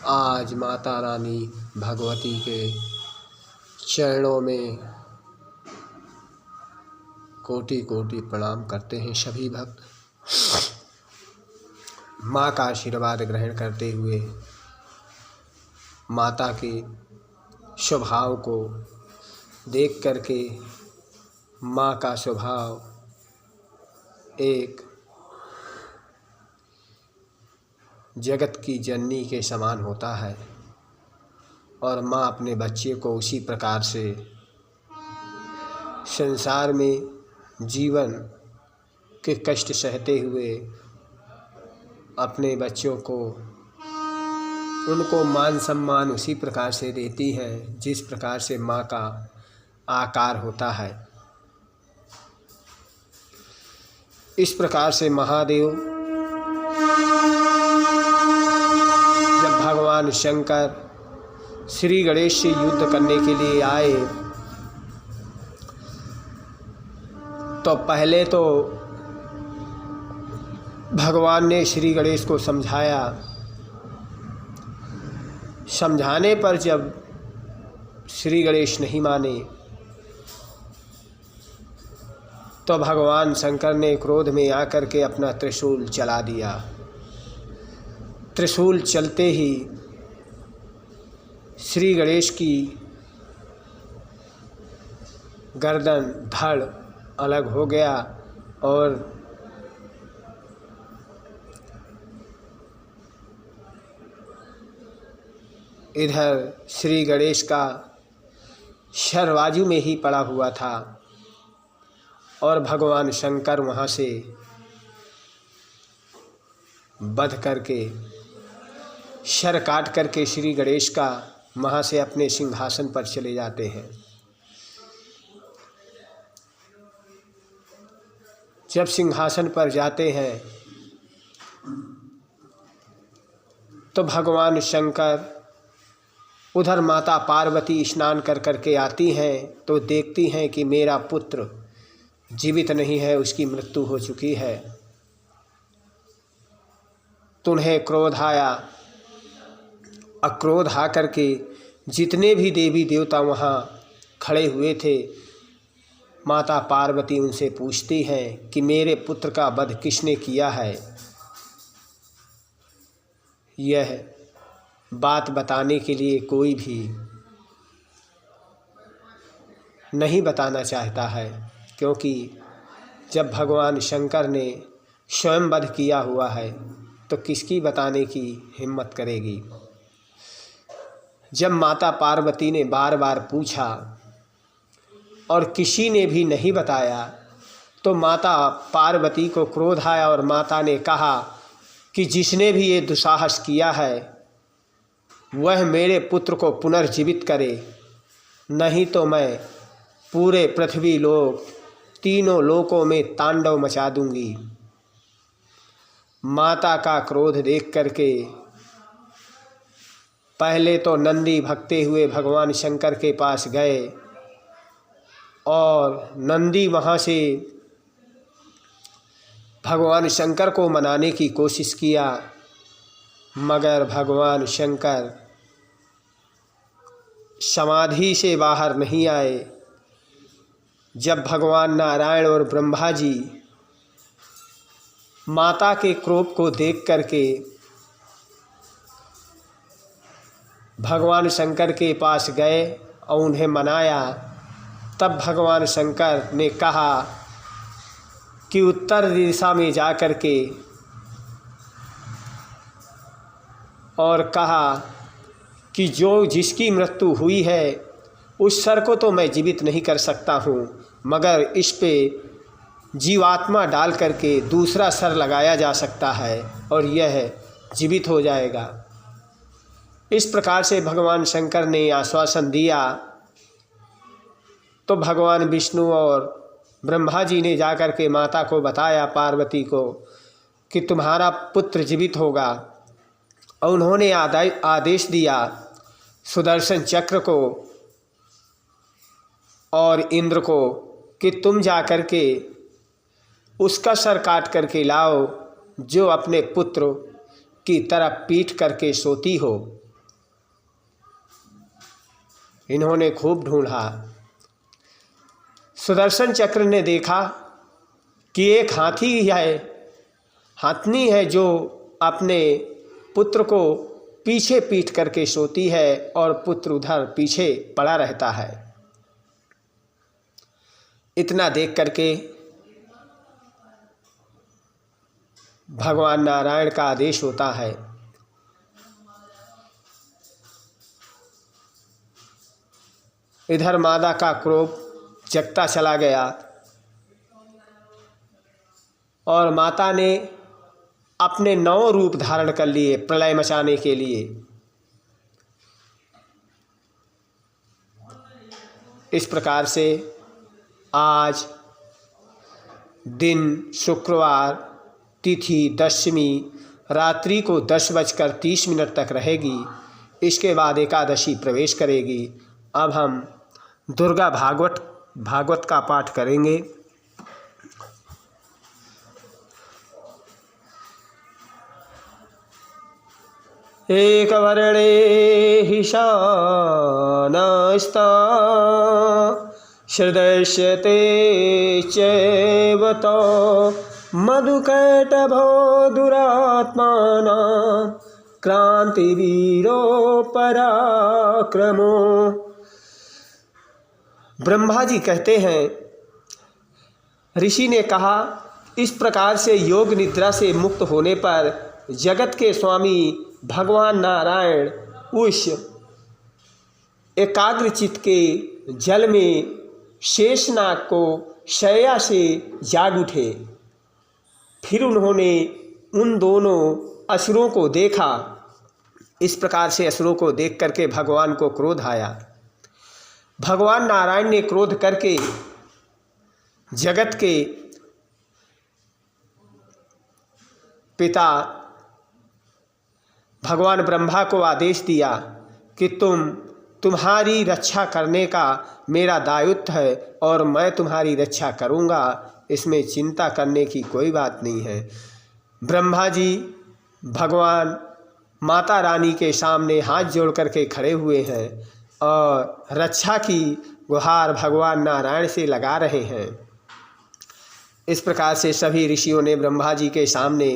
आज माता रानी भगवती के चरणों में कोटि कोटि प्रणाम करते हैं सभी भक्त। माँ का आशीर्वाद ग्रहण करते हुए माता के स्वभाव को देख करके, माँ का स्वभाव एक जगत की जननी के समान होता है और माँ अपने बच्चे को उसी प्रकार से संसार में जीवन के कष्ट सहते हुए अपने बच्चों को उनको मान सम्मान उसी प्रकार से देती है जिस प्रकार से माँ का आकार होता है। इस प्रकार से महादेव जब भगवान शंकर श्री गणेश से युद्ध करने के लिए आए तो पहले तो भगवान ने श्री गणेश को समझाया। समझाने पर जब श्री गणेश नहीं माने तो भगवान शंकर ने क्रोध में आकर के अपना त्रिशूल चला दिया। त्रिशूल चलते ही श्री गणेश की गर्दन धड़ अलग हो गया और इधर श्री गणेश का सर बाजू में ही पड़ा हुआ था और भगवान शंकर वहाँ से वध करके सर काट करके श्री गणेश का वहाँ से अपने सिंहासन पर चले जाते हैं। जब सिंहासन पर जाते हैं तो भगवान शंकर उधर माता पार्वती स्नान कर करके आती हैं तो देखती हैं कि मेरा पुत्र जीवित नहीं है, उसकी मृत्यु हो चुकी है। तो उन्हें क्रोध आया। अक्रोध आकर के जितने भी देवी देवता वहाँ खड़े हुए थे, माता पार्वती उनसे पूछती हैं कि मेरे पुत्र का वध किसने किया है। यह बात बताने के लिए कोई भी नहीं बताना चाहता है, क्योंकि जब भगवान शंकर ने स्वयं वध किया हुआ है तो किसकी बताने की हिम्मत करेगी। जब माता पार्वती ने बार बार पूछा और किसी ने भी नहीं बताया तो माता पार्वती को क्रोध आया और माता ने कहा कि जिसने भी ये दुस्साहस किया है वह मेरे पुत्र को पुनर्जीवित करे, नहीं तो मैं पूरे पृथ्वी लोक तीनों लोकों में तांडव मचा दूंगी। माता का क्रोध देख करके पहले तो नंदी भगते हुए भगवान शंकर के पास गए और नंदी वहाँ से भगवान शंकर को मनाने की कोशिश किया, मगर भगवान शंकर समाधि से बाहर नहीं आए। जब भगवान नारायण और ब्रह्मा जी माता के क्रोध को देख करके भगवान शंकर के पास गए और उन्हें मनाया, तब भगवान शंकर ने कहा कि उत्तर दिशा में जा कर के और कहा कि जो जिसकी मृत्यु हुई है उस सर को तो मैं जीवित नहीं कर सकता हूँ, मगर इस पे जीवात्मा डाल करके दूसरा सर लगाया जा सकता है और यह जीवित हो जाएगा। इस प्रकार से भगवान शंकर ने आश्वासन दिया तो भगवान विष्णु और ब्रह्मा जी ने जाकर के माता को बताया, पार्वती को, कि तुम्हारा पुत्र जीवित होगा। और उन्होंने आदेश दिया सुदर्शन चक्र को और इंद्र को कि तुम जाकर के उसका सर काट करके लाओ जो अपने पुत्र की तरफ पीठ करके सोती हो। इन्होंने खूब ढूंढा। सुदर्शन चक्र ने देखा कि एक हाथनी है जो अपने पुत्र को पीछे पीट करके सोती है और पुत्र उधर पीछे पड़ा रहता है। इतना देख करके भगवान नारायण का आदेश होता है, इधर मादा का क्रोध जगता चला गया और माता ने अपने 9 रूप धारण कर लिए प्रलय मचाने के लिए। इस प्रकार से आज दिन शुक्रवार, तिथि दशमी, रात्रि को 10:30 तक रहेगी। इसके बाद एकादशी प्रवेश करेगी। अब हम दुर्गा भागवत का पाठ करेंगे। एक वर्णे हि शानस्ता श्रदश्यते चैव तो मधुकैटभो दुरात्मानां क्रांतिवीरो पराक्रमो। ब्रह्मा जी कहते हैं, ऋषि ने कहा, इस प्रकार से योग निद्रा से मुक्त होने पर जगत के स्वामी भगवान नारायण उस एकाग्र चित्त के जल में शेषनाग को शैया से जाग उठे। फिर उन्होंने उन दोनों असुरों को देखा। इस प्रकार से असुरों को देख करके भगवान को क्रोध आया। भगवान नारायण ने क्रोध करके जगत के पिता भगवान ब्रह्मा को आदेश दिया कि तुम्हारी रक्षा करने का मेरा दायित्व है और मैं तुम्हारी रक्षा करूंगा, इसमें चिंता करने की कोई बात नहीं है। ब्रह्मा जी भगवान माता रानी के सामने हाथ जोड़ करके खड़े हुए हैं और रक्षा की गुहार भगवान नारायण से लगा रहे हैं। इस प्रकार से सभी ऋषियों ने ब्रह्मा जी के सामने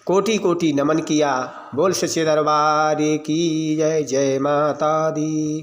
कोटि कोटि नमन किया। बोल सच्चे दरबार की जय। जय माता दी।